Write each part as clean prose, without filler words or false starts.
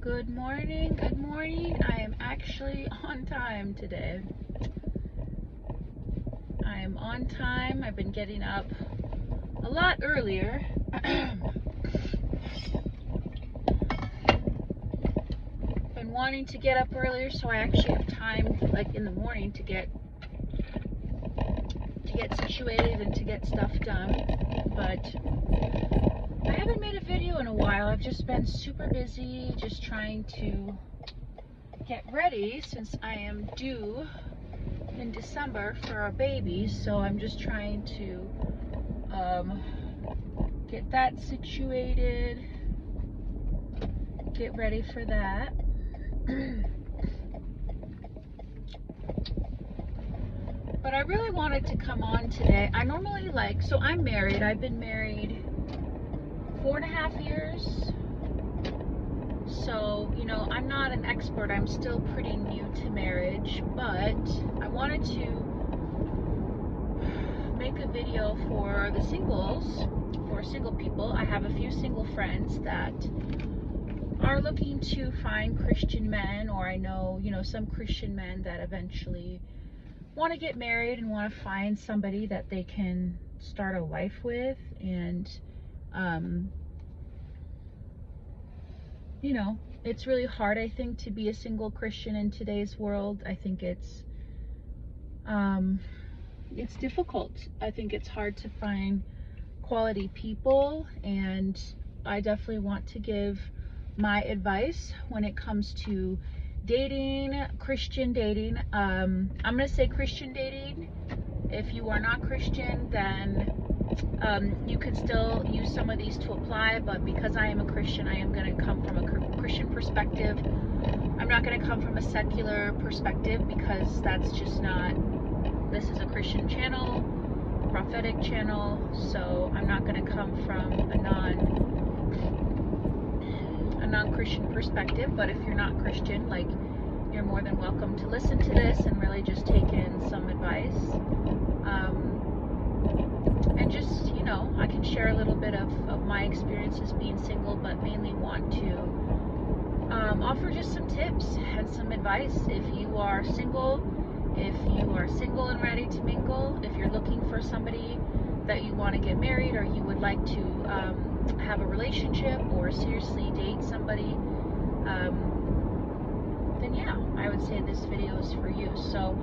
Good morning, good morning. I am actually on time today. I am on time. I've been getting up a lot earlier. Been wanting to get up earlier so I actually have time, like in the morning, to get situated and to get stuff done. But I haven't made a video in a while. I've just been super busy just trying to get ready since I am due in December for our baby, so I'm just trying to get that situated, get ready for that. But I really wanted to come on today. I normally so I'm married. I've been married 4.5 years. So, I'm not an expert. I'm still pretty new to marriage, but I wanted to make a video for the singles, for single people. I have a few single friends that are looking to find Christian men, or I know, some Christian men that eventually want to get married and want to find somebody that they can start a life with. And it's really hard, I think, to be a single Christian in today's world. I think it's difficult. I think it's hard to find quality people, and I definitely want to give my advice when it comes to dating, Christian dating. I'm going to say Christian dating. If you are not Christian, then you can still use some of these to apply, but because I am a Christian, I am going to come from a Christian perspective. I'm not going to come from a secular perspective, because that's just not, this is a Christian channel, prophetic channel, so I'm not going to come from a non-Christian perspective. But if you're not Christian, you're more than welcome to listen to this and really just take in some advice. And just, I can share a little bit of my experiences being single, but mainly want to offer just some tips and some advice. If you are single and ready to mingle, if you're looking for somebody that you want to get married, or you would like to have a relationship or seriously date somebody, then yeah, I would say this video is for you. So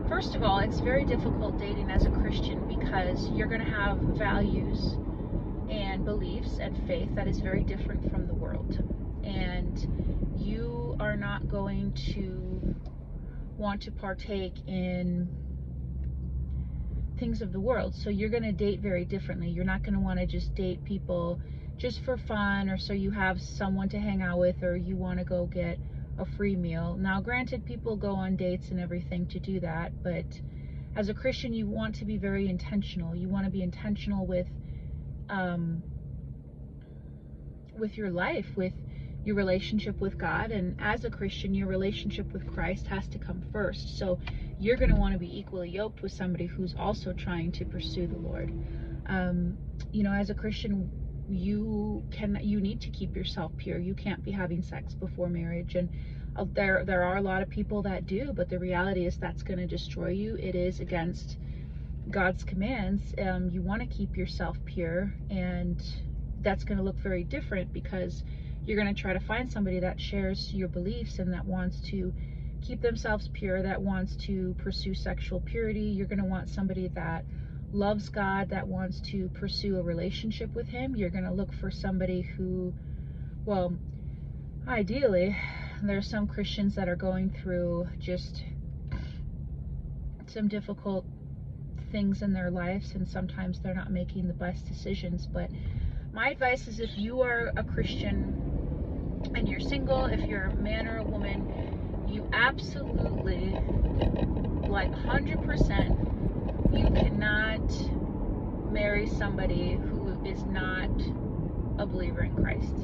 first of all, it's very difficult dating as a Christian, because you're going to have values and beliefs and faith that is very different from the world, and you are not going to want to partake in things of the world. So you're going to date very differently. You're not going to want to just date people just for fun, or so you have someone to hang out with, or you want to go get a free meal. Now, granted, people go on dates and everything to do that, but as a Christian, you want to be very intentional. You want to be intentional with your life, with your relationship with God. And as a Christian, your relationship with Christ has to come first. So you're going to want to be equally yoked with somebody who's also trying to pursue the Lord. As a Christian, you need to keep yourself pure. You can't be having sex before marriage, and there are a lot of people that do, but the reality is that's going to destroy you. It is against God's commands. You want to keep yourself pure, and that's going to look very different, because you're going to try to find somebody that shares your beliefs and that wants to keep themselves pure, that wants to pursue sexual purity. You're going to want somebody that loves God, that wants to pursue a relationship with Him. You're going to look for somebody who, well, ideally, there's some Christians that are going through just some difficult things in their lives, and sometimes they're not making the best decisions. But my advice is, if you are a Christian and you're single, if you're a man or a woman, you absolutely, 100%, you cannot marry somebody who is not a believer in Christ.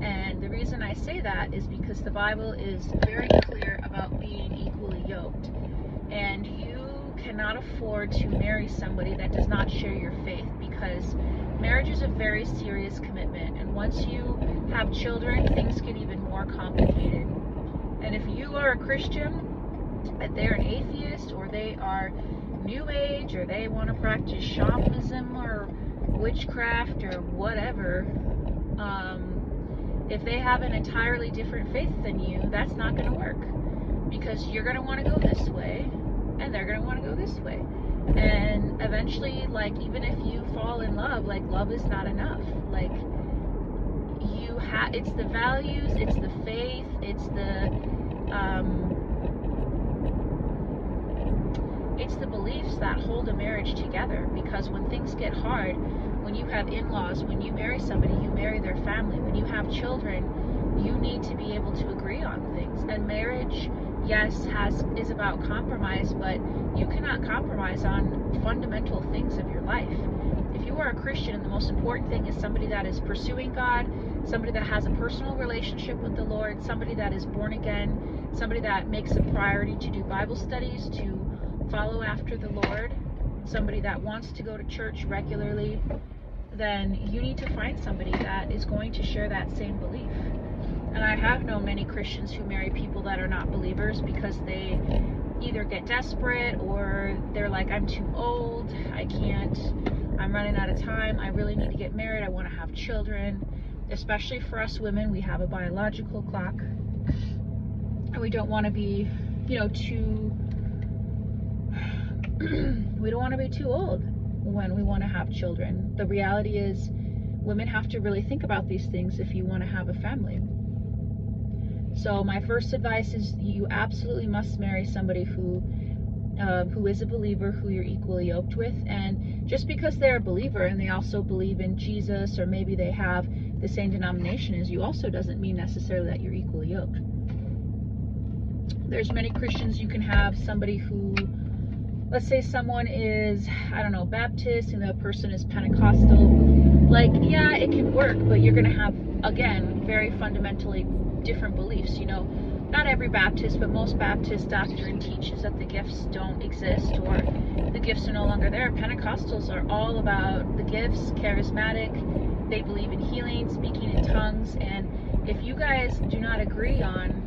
And the reason I say that is because the Bible is very clear about being equally yoked. And you cannot afford to marry somebody that does not share your faith, because Marriage is a very serious commitment, and once you have children, things get even more complicated. And if you are a Christian, and they're an atheist, or they are New Age, or they want to practice shamanism or witchcraft or whatever, if they have an entirely different faith than you, that's not going to work, because you're going to want to go this way and they're going to want to go this way. And eventually, like, even if you fall in love, like, love is not enough. Like, it's the values, it's the faith, it's the beliefs that hold a marriage together. Because when things get hard, when you have in-laws, when you marry somebody, you marry their family, when you have children, you need to be able to agree on things. And marriage, yes, is about compromise, but you cannot compromise on fundamental things of your life. If you are a Christian, and the most important thing is somebody that is pursuing God, somebody that has a personal relationship with the Lord, somebody that is born again, somebody that makes a priority to do Bible studies, to follow after the Lord, somebody that wants to go to church regularly, then you need to find somebody that is going to share that same belief. And I have known many Christians who marry people that are not believers because they either get desperate, or they're like, I'm too old, I can't, I'm running out of time, I really need to get married, I want to have children. Especially for us women, we have a biological clock, and we don't want to be, we don't want to be too old when we want to have children. The reality is, women have to really think about these things if you want to have a family. So my first advice is, you absolutely must marry somebody who is a believer, who you're equally yoked with. And just because they're a believer and they also believe in Jesus, or maybe they have the same denomination as you, also doesn't mean necessarily that you're equally yoked. There's many Christians. You can have somebody who, let's say someone is, I don't know, Baptist, and the person is Pentecostal. Like, yeah, it can work, but you're going to have, again, very fundamentally different beliefs. Not every Baptist, but most Baptist doctrine teaches that the gifts don't exist, or the gifts are no longer there. Pentecostals are all about the gifts, charismatic. They believe in healing, speaking in tongues. And if you guys do not agree on,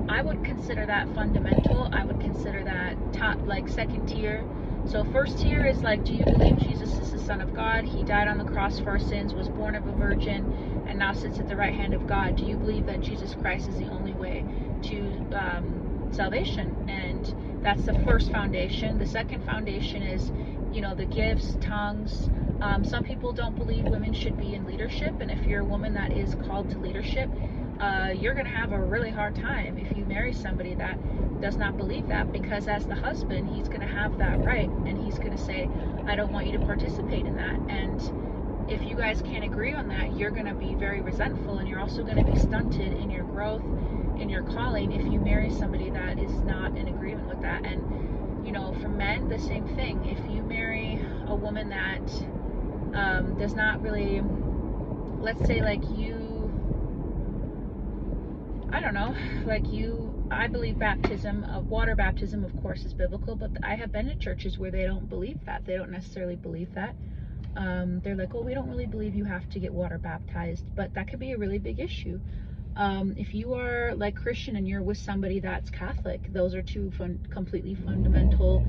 I would consider that fundamental. I would consider that top, like, second tier. So first tier is like, do you believe Jesus is the Son of God? He died on the cross for our sins, was born of a virgin, and now sits at the right hand of God. Do you believe that Jesus Christ is the only way to salvation? And that's the first foundation. The second foundation is, the gifts, tongues. Some people don't believe women should be in leadership, and if you're a woman that is called to leadership, you're going to have a really hard time if you marry somebody that does not believe that, because as the husband, he's going to have that right, and he's going to say, I don't want you to participate in that. And if you guys can't agree on that, you're going to be very resentful, and you're also going to be stunted in your growth, in your calling, if you marry somebody that is not in agreement with that. And for men, the same thing. If you marry a woman that does not really, let's say, like you, I don't know, like you, I believe baptism, water baptism, of course, is biblical, but I have been to churches where they don't believe that. They don't necessarily believe that. They're like, well, we don't really believe you have to get water baptized, but that could be a really big issue. If you are like Christian and you're with somebody that's Catholic, those are two completely fundamental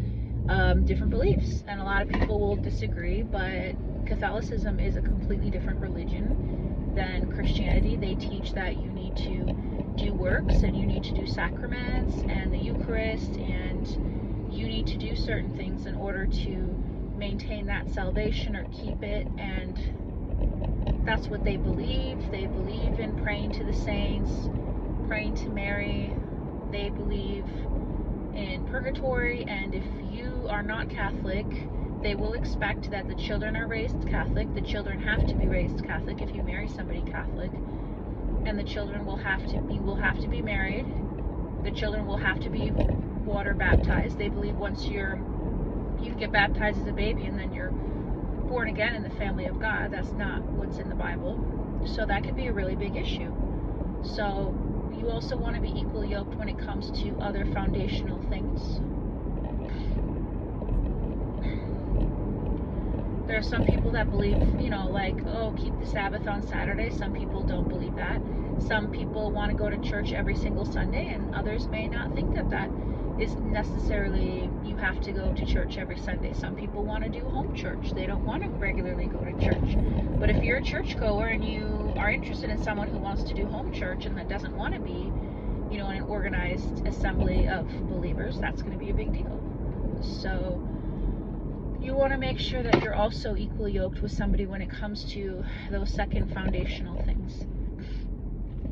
different beliefs, and a lot of people will disagree, but Catholicism is a completely different religion than Christianity. They teach that you need to do works, and you need to do sacraments and the Eucharist, and you need to do certain things in order to maintain that salvation or keep it. And that's what they believe. They believe in praying to the saints, praying to Mary. They believe in purgatory, and if you are not Catholic, they will expect that the children are raised Catholic. The children have to be raised Catholic if you marry somebody Catholic, and the children will have to be married. The children will have to be water baptized. They believe once you get baptized as a baby and then you're born again in the family of God. That's not what's in the Bible. So that could be a really big issue. So you also want to be equally yoked when it comes to other foundational things. There are some people that believe, like, oh, keep the Sabbath on Saturday. Some people don't believe that. Some people want to go to church every single Sunday, and others may not think that that is necessarily, you have to go to church every Sunday. Some people want to do home church. They don't want to regularly go to church. But if you're a churchgoer and you are interested in someone who wants to do home church and that doesn't want to be, in an organized assembly of believers, that's going to be a big deal. So you want to make sure that you're also equally yoked with somebody when it comes to those second foundational things.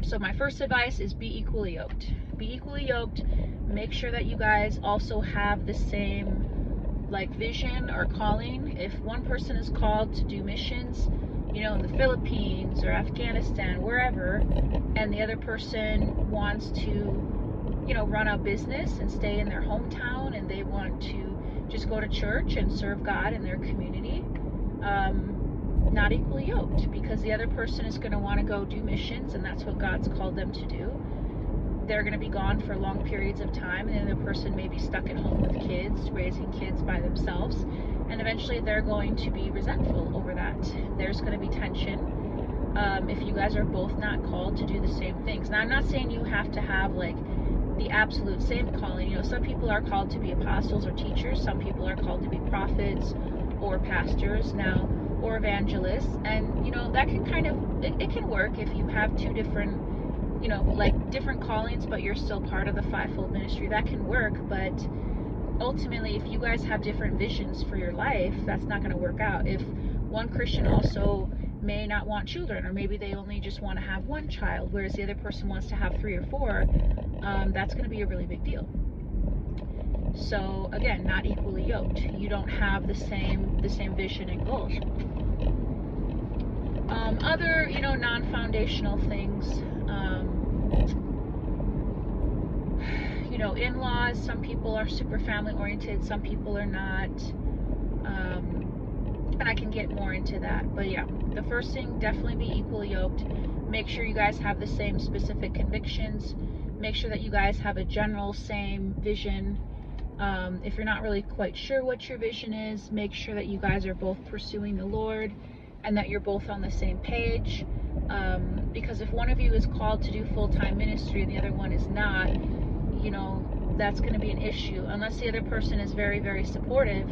So my first advice is be equally yoked. Be equally yoked. Make sure that you guys also have the same vision or calling. If one person is called to do missions, in the Philippines or Afghanistan, wherever, and the other person wants to, run a business and stay in their hometown, and they want to just go to church and serve God in their community, not equally yoked, because the other person is going to want to go do missions, and that's what God's called them to do. They're going to be gone for long periods of time, and the other person may be stuck at home with kids, raising kids by themselves, and eventually they're going to be resentful over that. There's going to be tension if you guys are both not called to do the same things. Now, I'm not saying you have to have the absolute same calling. Some people are called to be apostles or teachers. Some people are called to be prophets or pastors now, or evangelists, and that can kind of, it can work if you have two different different callings, but you're still part of the fivefold ministry. That can work, but ultimately, if you guys have different visions for your life, that's not going to work out. If one Christian also may not want children, or maybe they only just want to have one child, whereas the other person wants to have 3 or 4, that's going to be a really big deal. So again, not equally yoked. You don't have the same vision and goals. Other non-foundational things. In-laws, some people are super family oriented, some people are not, and I can get more into that. But yeah, the first thing, definitely be equally yoked. Make sure you guys have the same specific convictions. Make sure that you guys have a general same vision. If you're not really quite sure what your vision is, make sure that you guys are both pursuing the Lord and that you're both on the same page. Because if one of you is called to do full-time ministry and the other one is not, that's going to be an issue. Unless the other person is very, very supportive,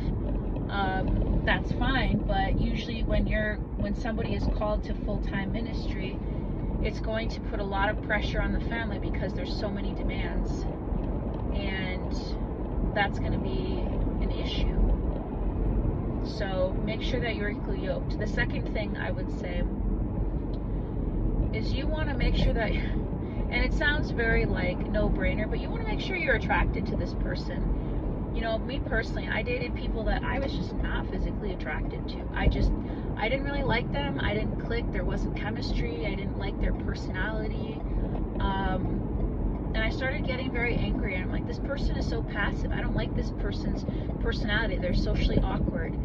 that's fine. But usually when somebody is called to full-time ministry, it's going to put a lot of pressure on the family because there's so many demands, and that's going to be an issue. So make sure that you're equally yoked. The second thing I would say is you want to make sure that, and it sounds very no-brainer, but you want to make sure you're attracted to this person. Me personally, I dated people that I was just not physically attracted to. I didn't really like them. I didn't click. There wasn't chemistry. I didn't like their personality. And I started getting very angry. And I'm like, this person is so passive. I don't like this person's personality. They're socially awkward.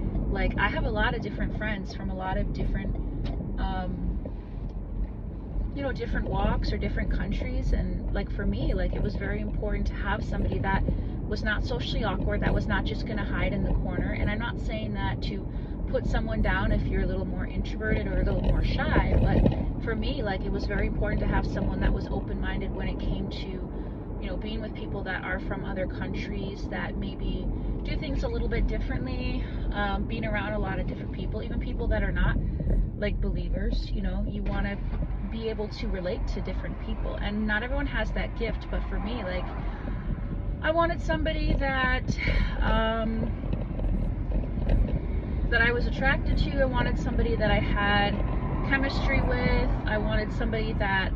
I have a lot of different friends from a lot of different, different walks or different countries. And for me, it was very important to have somebody that was not socially awkward, that was not just going to hide in the corner. And I'm not saying that to put someone down if you're a little more introverted or a little more shy, but for me, it was very important to have someone that was open-minded when it came to, being with people that are from other countries that maybe do things a little bit differently, being around a lot of different people, even people that are not believers. You want to be able to relate to different people, and not everyone has that gift, but for me, I wanted somebody that I was attracted to. I wanted somebody that I had chemistry with. I wanted somebody that,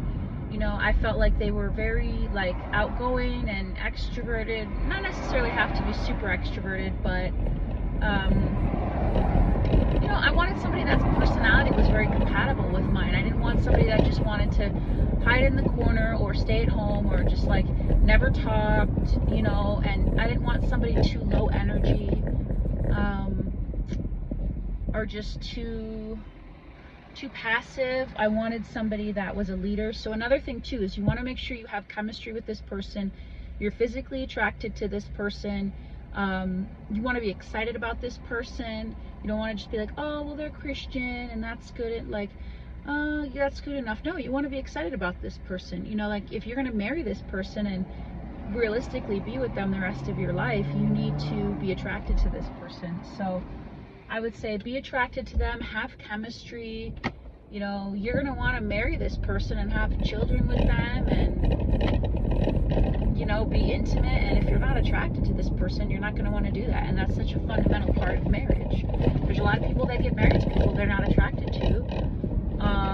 I felt like they were very outgoing and extroverted. Not necessarily have to be super extroverted, but I wanted somebody that's personality was very compatible with mine. I didn't want somebody that just wanted to hide in the corner or stay at home or just never talked, and I didn't want somebody too low energy, or just too passive. I wanted somebody that was a leader. So another thing too is you want to make sure you have chemistry with this person. You're physically attracted to this person. You want to be excited about this person. You don't want to just be like, oh, well, they're Christian and that's good. Like, yeah, that's good enough. No, you want to be excited about this person. You know, like if you're going to marry this person and realistically be with them the rest of your life, you need to be attracted to this person. So I would say be attracted to them, have chemistry. You know, you're going to want to marry this person and have children with them and, you know, be intimate. And if you're not attracted to this person, you're not going to want to do that. And that's such a fundamental part of marriage. There's a lot of people that get married to people they're not attracted to.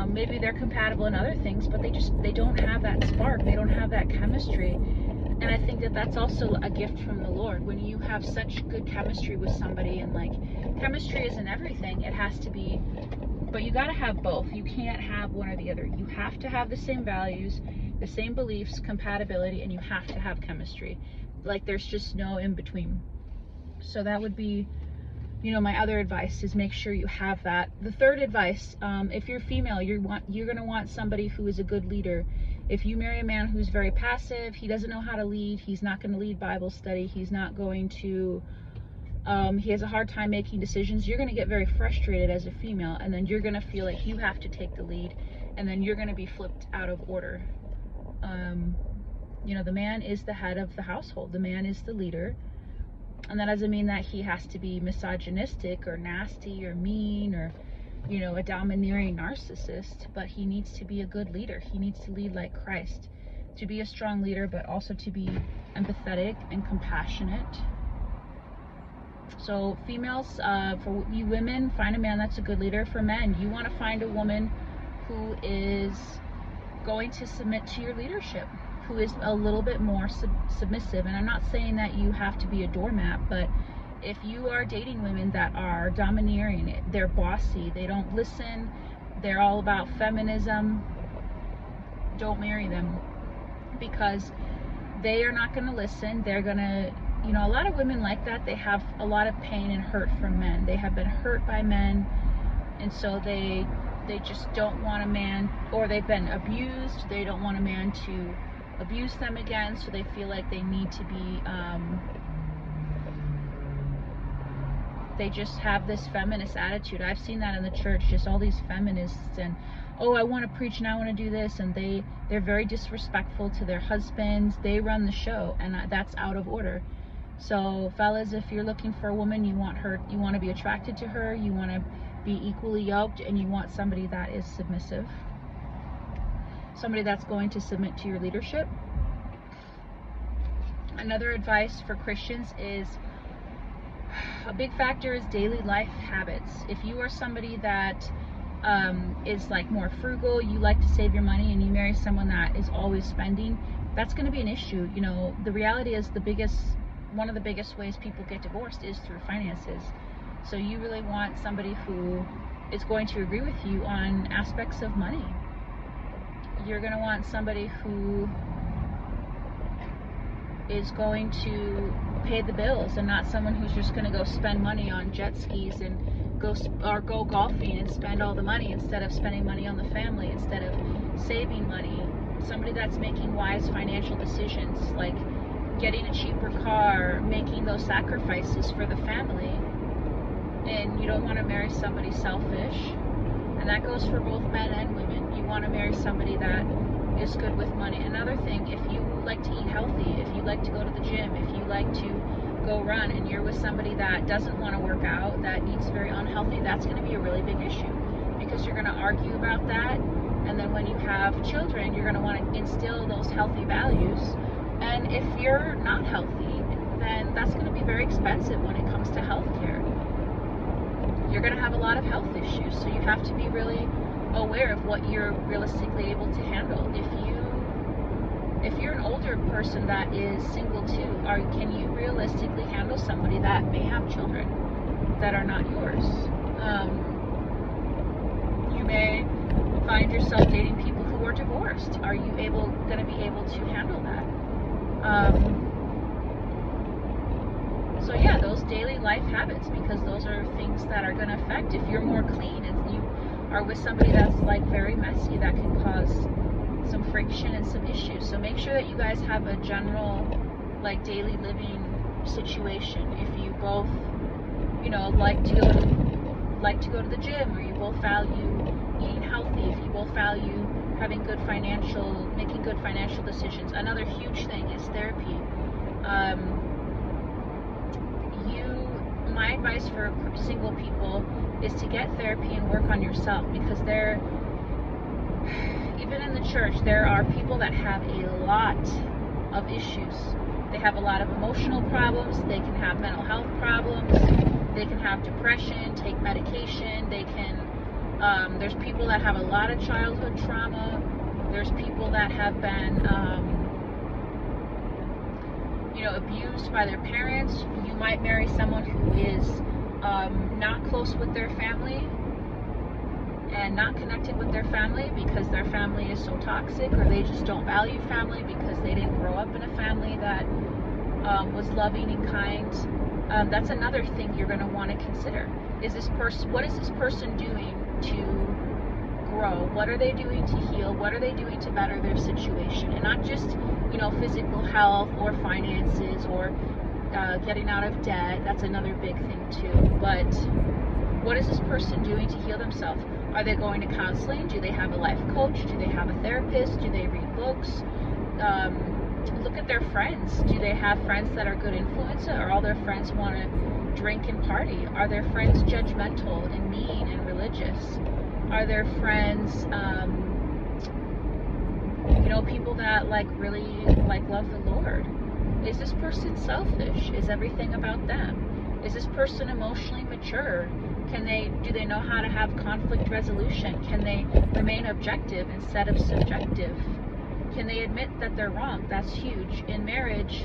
Maybe they're compatible in other things, but they don't have that spark. They don't have that chemistry. And I think that that's also a gift from the Lord. When you have such good chemistry with somebody, and like chemistry isn't everything, it has to be, but you got to have both. You can't have one or the other. You have to have the same values, the same beliefs, compatibility, and you have to have chemistry. Like there's just no in between. So that would be, you know, my other advice is make sure you have that. The third advice, if you're female, you're going to want somebody who is a good leader. If you marry a man who's very passive, he doesn't know how to lead, he's not going to lead Bible study, he's not going to, he has a hard time making decisions, you're going to get very frustrated as a female, and then you're going to feel like you have to take the lead, and then you're going to be flipped out of order. You know, the man is the head of the household, the man is the leader. And that doesn't mean that he has to be misogynistic or nasty or mean or, you know, a domineering narcissist, but he needs to be a good leader. He needs to lead like Christ, to be a strong leader, but also to be empathetic and compassionate. So females, for you women, find a man that's a good leader. For men, you want to find a woman who is going to submit to your leadership, who is a little bit more submissive. And I'm not saying that you have to be a doormat, but if you are dating women that are domineering, they're bossy, they don't listen, they're all about feminism, don't marry them, because they are not going to listen. They're going to, you know, a lot of women like that, they have a lot of pain and hurt from men. They have been hurt by men, and so they just don't want a man, or they've been abused, they don't want a man to abuse them again, so they feel like they need to be, they just have this feminist attitude. I've seen that in the church, just all these feminists, and oh, I want to preach and I want to do this, and they're very disrespectful to their husbands. They run the show, and that's out of order. So fellas, if you're looking for a woman, you want to be attracted to her, you want to be equally yoked, and you want somebody that is submissive, somebody that's going to submit to your leadership. Another advice for Christians is, a big factor is daily life habits. If you are somebody that is like more frugal, you like to save your money, and you marry someone that is always spending, that's going to be an issue. You know, the reality is one of the biggest ways people get divorced is through finances. So you really want somebody who is going to agree with you on aspects of money. You're going to want somebody who is going to pay the bills, and not someone who's just going to go spend money on jet skis and go golfing and spend all the money instead of spending money on the family, instead of saving money. Somebody that's making wise financial decisions, like getting a cheaper car, making those sacrifices for the family. And you don't want to marry somebody selfish, and that goes for both men and women. You want to marry somebody that is good with money. Another thing, if you like to eat healthy, if you like to go to the gym, if you like to go run, and you're with somebody that doesn't want to work out, that eats very unhealthy, that's going to be a really big issue, because you're going to argue about that, and then when you have children, you're going to want to instill those healthy values. And if you're not healthy, then that's going to be very expensive when it comes to healthcare. You're going to have a lot of health issues, so you have to be really aware of what you're realistically able to handle. If you're an older person that is single too, can you realistically handle somebody that may have children that are not yours? You may find yourself dating people who are divorced. Are you going to be able to handle that? So yeah, those daily life habits, because those are things that are going to affect. If you're more clean and you are with somebody that's like very messy, that can cause some friction and some issues. So make sure that you guys have a general like daily living situation. If you both, you know, like to go to the gym, or you both value eating healthy, if you both value having making good financial decisions. Another huge thing is therapy. My advice for single people is to get therapy and work on yourself, because even in the church, there are people that have a lot of issues. They have a lot of emotional problems. They can have mental health problems. They can have depression, take medication. There's people that have a lot of childhood trauma. There's people that have been, abused by their parents. You might marry someone who is not close with their family and not connected with their family because their family is so toxic, or they just don't value family because they didn't grow up in a family that was loving and kind. That's another thing you're going to want to consider. What is this person doing to grow? What are they doing to heal? What are they doing to better their situation? And not just, physical health or finances or getting out of debt. That's another big thing too. But what is this person doing to heal themselves? Are they going to counseling? Do they have a life coach? Do they have a therapist? Do they read books? Look at their friends. Do they have friends that are good influence, or all their friends want to drink and party? Are their friends judgmental and mean and religious? Are their friends people that really love the Lord? Is this person selfish? Is everything about them? Is this person emotionally mature? Do they know how to have conflict resolution? Can they remain objective instead of subjective? Can they admit that they're wrong? That's huge. In marriage,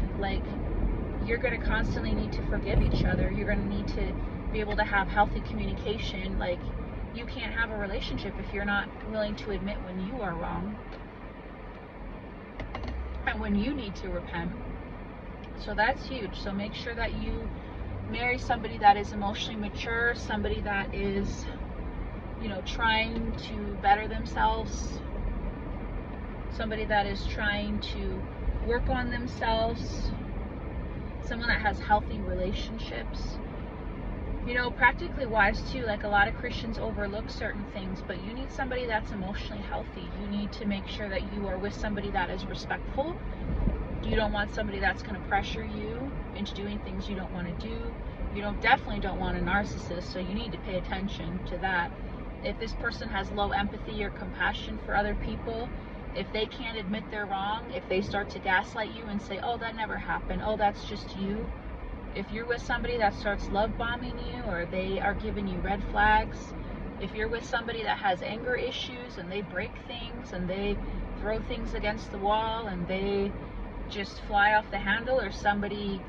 you're going to constantly need to forgive each other. You're going to need to be able to have healthy communication. You can't have a relationship if you're not willing to admit when you are wrong and when you need to repent. So that's huge. So make sure that you marry somebody that is emotionally mature, somebody that is, trying to better themselves, somebody that is trying to work on themselves, someone that has healthy relationships. Practically wise too, a lot of Christians overlook certain things, but you need somebody that's emotionally healthy. You need to make sure that you are with somebody that is respectful. You don't want somebody that's going to pressure you into doing things you don't want to do. You definitely don't want a narcissist, so you need to pay attention to that. If this person has low empathy or compassion for other people, if they can't admit they're wrong, if they start to gaslight you and say, oh, that never happened, oh, that's just you. If you're with somebody that starts love bombing you, or they are giving you red flags, if you're with somebody that has anger issues and they break things and they throw things against the wall and they just fly off the handle, or somebody,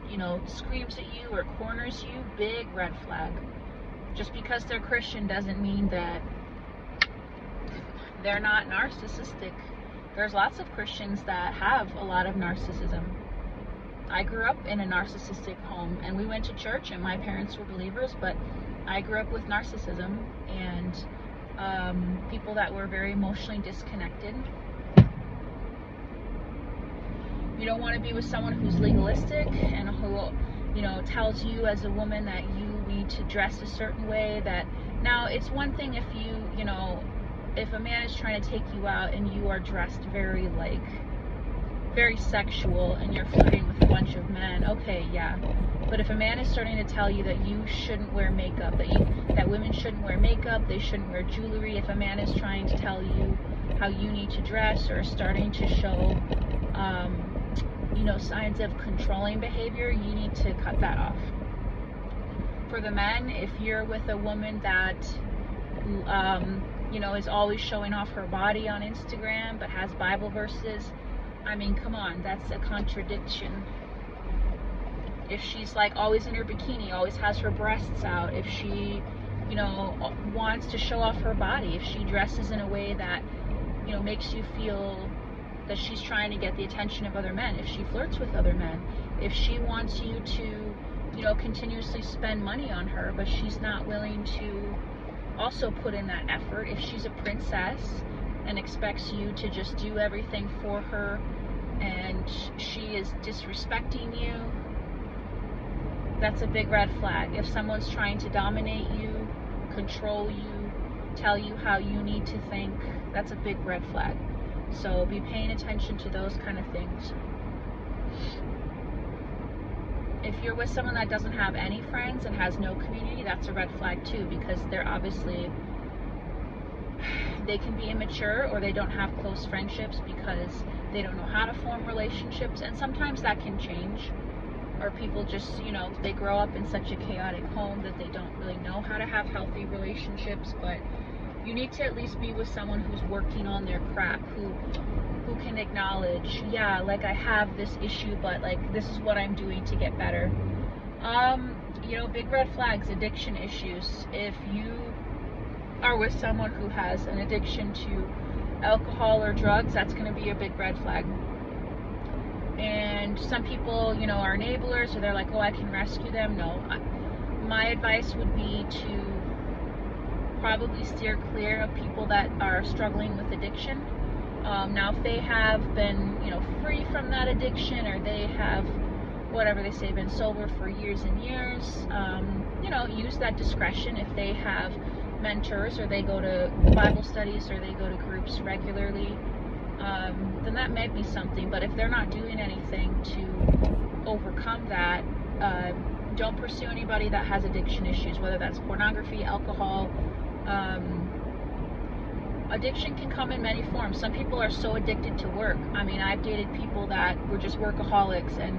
screams at you or corners you, big red flag. Just because they're Christian doesn't mean that they're not narcissistic. There's lots of Christians that have a lot of narcissism. I grew up in a narcissistic home, and we went to church and my parents were believers, but I grew up with narcissism and people that were very emotionally disconnected. You don't want to be with someone who's legalistic and who, tells you as a woman that you need to dress a certain way. Now, it's one thing if if a man is trying to take you out and you are dressed very sexual and you're flirting with a bunch of men, okay, yeah. But if a man is starting to tell you that you shouldn't wear makeup, that women shouldn't wear makeup, they shouldn't wear jewelry, if a man is trying to tell you how you need to dress, or starting to show signs of controlling behavior, you need to cut that off. For the men, if you're with a woman that is always showing off her body on Instagram but has Bible verses, come on, that's a contradiction. If she's always in her bikini, always has her breasts out, if she wants to show off her body, if she dresses in a way that makes you feel that she's trying to get the attention of other men, if she flirts with other men, if she wants you to continuously spend money on her but she's not willing to also put in that effort, if she's a princess and expects you to just do everything for her and she is disrespecting you, That's a big red flag. If someone's trying to dominate you, control you, tell you how you need to think, that's a big red flag. So be paying attention to those kind of things. If you're with someone that doesn't have any friends and has no community, that's a red flag too, because they're obviously, they can be immature, or they don't have close friendships because they don't know how to form relationships, and sometimes that can change. Or people just, you know, they grow up in such a chaotic home that they don't really know how to have healthy relationships. But you need to at least be with someone who's working on their crap, who can acknowledge, yeah, like I have this issue, but like this is what I'm doing to get better. You know, big red flags, addiction issues. If you are with someone who has an addiction to alcohol or drugs, that's going to be a big red flag. And some people, you know, are enablers, or they're like, oh, I can rescue them. No, my advice would be to probably steer clear of people that are struggling with addiction. Now, if they have been, you know, free from that addiction, or they have, whatever they say, been sober for years and years, you know, use that discretion. If they have mentors, or they go to Bible studies, or they go to groups regularly, then that might be something. But if they're not doing anything to overcome that, don't pursue anybody that has addiction issues, whether that's pornography, alcohol. Addiction can come in many forms. Some people are so addicted to work. I mean, I've dated people that were just workaholics, and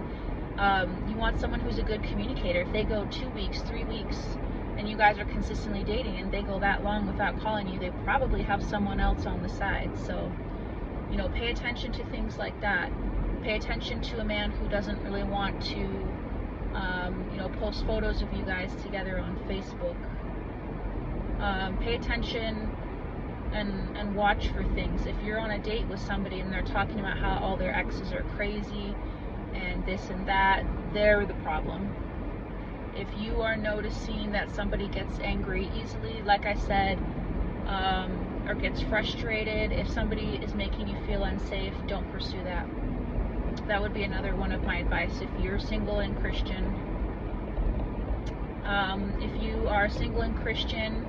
you want someone who's a good communicator. If they go 2 weeks, 3 weeks, and you guys are consistently dating, and they go that long without calling you, they probably have someone else on the side. So, you know, pay attention to things like that. Pay attention to a man who doesn't really want to, you know, post photos of you guys together on Facebook. Pay attention and watch for things. If you're on a date with somebody and they're talking about how all their exes are crazy and this and that, they're the problem. If you are noticing that somebody gets angry easily, like I said, or gets frustrated, if somebody is making you feel unsafe, don't pursue that. That would be another one of my advice if you're single and Christian. If you are single and Christian,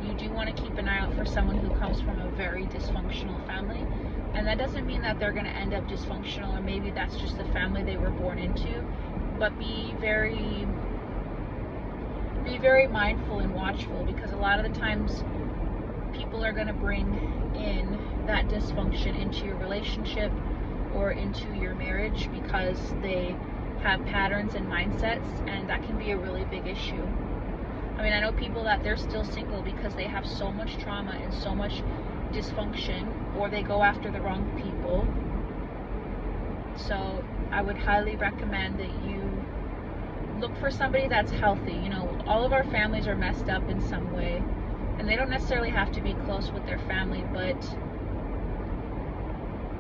you do want to keep an eye out for someone who comes from a very dysfunctional family. And that doesn't mean that they're going to end up dysfunctional, or maybe that's just the family they were born into. But be very mindful and watchful, because a lot of the times people are going to bring in that dysfunction into your relationship or into your marriage because they have patterns and mindsets, and that can be a really big issue. I mean, I know people that they're still single because they have so much trauma and so much dysfunction, or they go after the wrong people. So I would highly recommend that you look for somebody that's healthy. You know, all of our families are messed up in some way, and they don't necessarily have to be close with their family, but,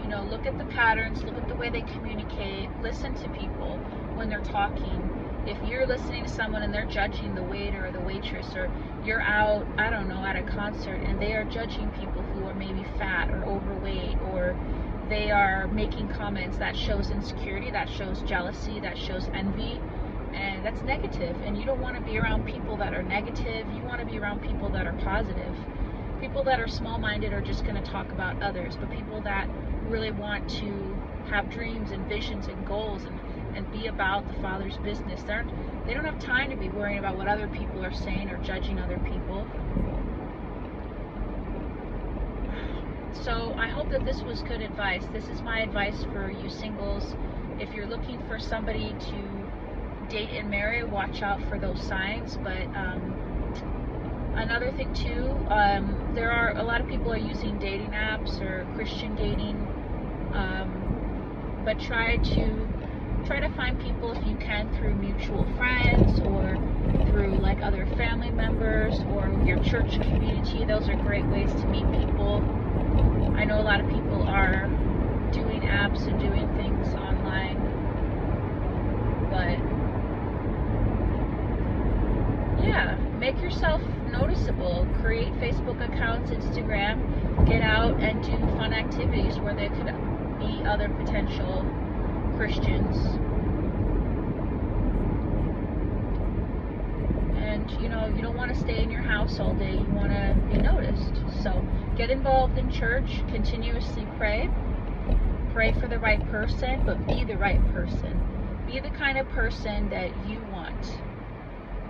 you know, look at the patterns, look at the way they communicate, listen to people when they're talking. If you're listening to someone and they're judging the waiter or the waitress, or you're out, I don't know, at a concert, and they are judging people who are maybe fat or overweight, or they are making comments that shows insecurity, that shows jealousy, that shows envy, and that's negative. And you don't want to be around people that are negative. You want to be around people that are positive. People that are small-minded are just going to talk about others, but people that really want to have dreams and visions and goals and be about the Father's business, they don't have time to be worrying about what other people are saying or judging other people. So I hope that this was good advice. This is my advice for you singles. If you're looking for somebody to date and marry, watch out for those signs. But another thing too, there are a lot of people are using dating apps or Christian dating, but try to find people, if you can, through mutual friends or through like other family members or your church community. Those are great ways to meet people. I know a lot of people are doing apps and doing things online, but yeah, make yourself noticeable. Create Facebook accounts, Instagram, get out and do fun activities where there could be other potential Christians. around. You know, you don't want to stay in your house all day. You want to be noticed. So get involved in church, continuously pray. Pray for the right person, but be the right person. Be the kind of person that you want.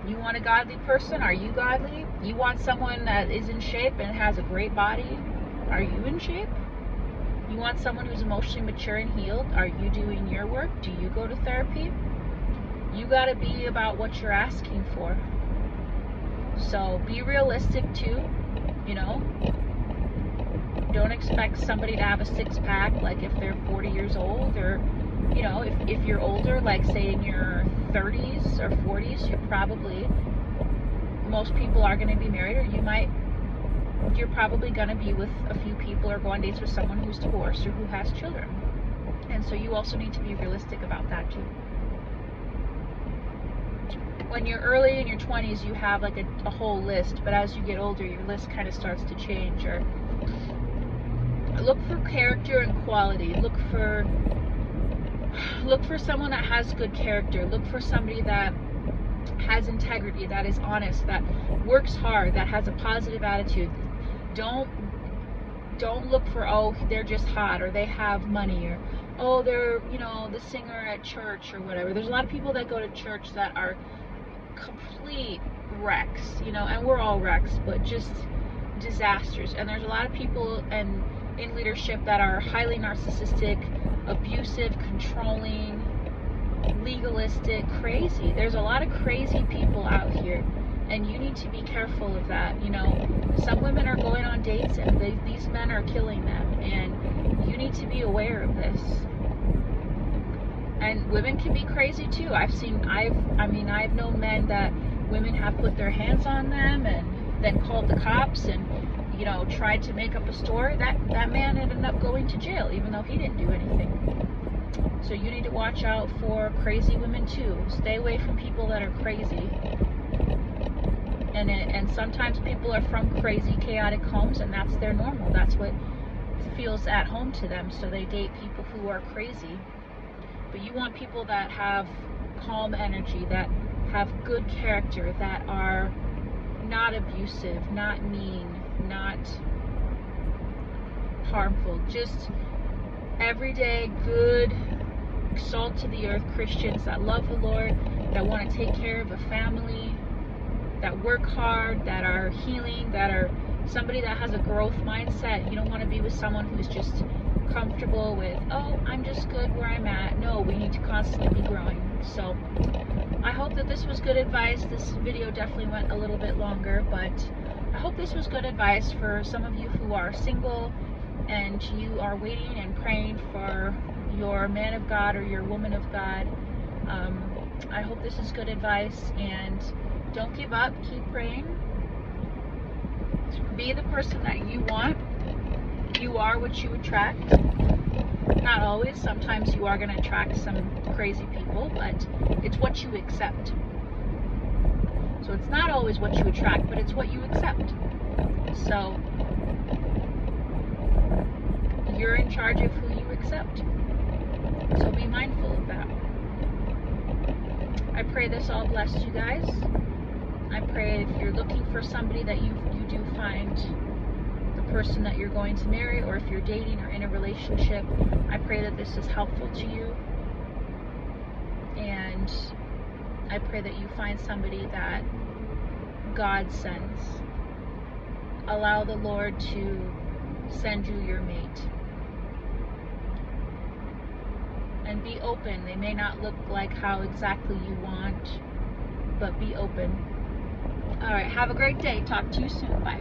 You want a godly person? Are you godly? You want someone that is in shape and has a great body? Are you in shape? You want someone who's emotionally mature and healed? Are you doing your work? Do you go to therapy? You got to be about what you're asking for. So be realistic too, you know. Don't expect somebody to have a six-pack like if they're 40 years old, or, you know, if you're older, like say in your 30s or 40s, most people are going to be married, or you're probably going to be with a few people or go on dates with someone who's divorced or who has children. And so you also need to be realistic about that too. When you're early in your 20s, you have like a whole list, but as you get older, your list kind of starts to change. Or look for character and quality. Look for someone that has good character. Look for somebody that has integrity, that is honest, that works hard, that has a positive attitude. Don't look for, oh, they're just hot, or they have money, or oh, they're, you know, the singer at church or whatever. There's a lot of people that go to church that are complete wrecks, you know, and we're all wrecks, but just disasters. And there's a lot of people in leadership that are highly narcissistic, abusive, controlling, legalistic, crazy. There's a lot of crazy people out here, and you need to be careful of that. You know, some women are going on dates and these men are killing them, and you need to be aware of this. And women can be crazy too. I've known men that women have put their hands on them and then called the cops and, you know, tried to make up a story. That man ended up going to jail even though he didn't do anything. So you need to watch out for crazy women too. Stay away from people that are crazy. And sometimes people are from crazy, chaotic homes, and that's their normal. That's what feels at home to them. So they date people who are crazy. But you want people that have calm energy, that have good character, that are not abusive, not mean, not harmful. Just everyday, good, salt to the earth Christians that love the Lord, that want to take care of a family, that work hard, that are healing, that are somebody that has a growth mindset. You don't want to be with someone who's just comfortable with, oh, I'm just good where I'm at. No, we need to constantly be growing. So I hope that this was good advice. This video definitely went a little bit longer, but I hope this was good advice for some of you who are single and you are waiting and praying for your man of God or your woman of God. I hope this is good advice, and don't give up. Keep praying. Be the person that you want. You are what you attract. Not always. Sometimes you are going to attract some crazy people, but it's what you accept. So it's not always what you attract, but it's what you accept. So you're in charge of who you accept. So be mindful of that. I pray this all blessed you guys. I pray if you're looking for somebody that you do find the person that you're going to marry, or if you're dating or in a relationship, I pray that this is helpful to you. And I pray that you find somebody that God sends. Allow the Lord to send you your mate. And be open. They may not look like how exactly you want, but be open. All right, have a great day. Talk to you soon. Bye.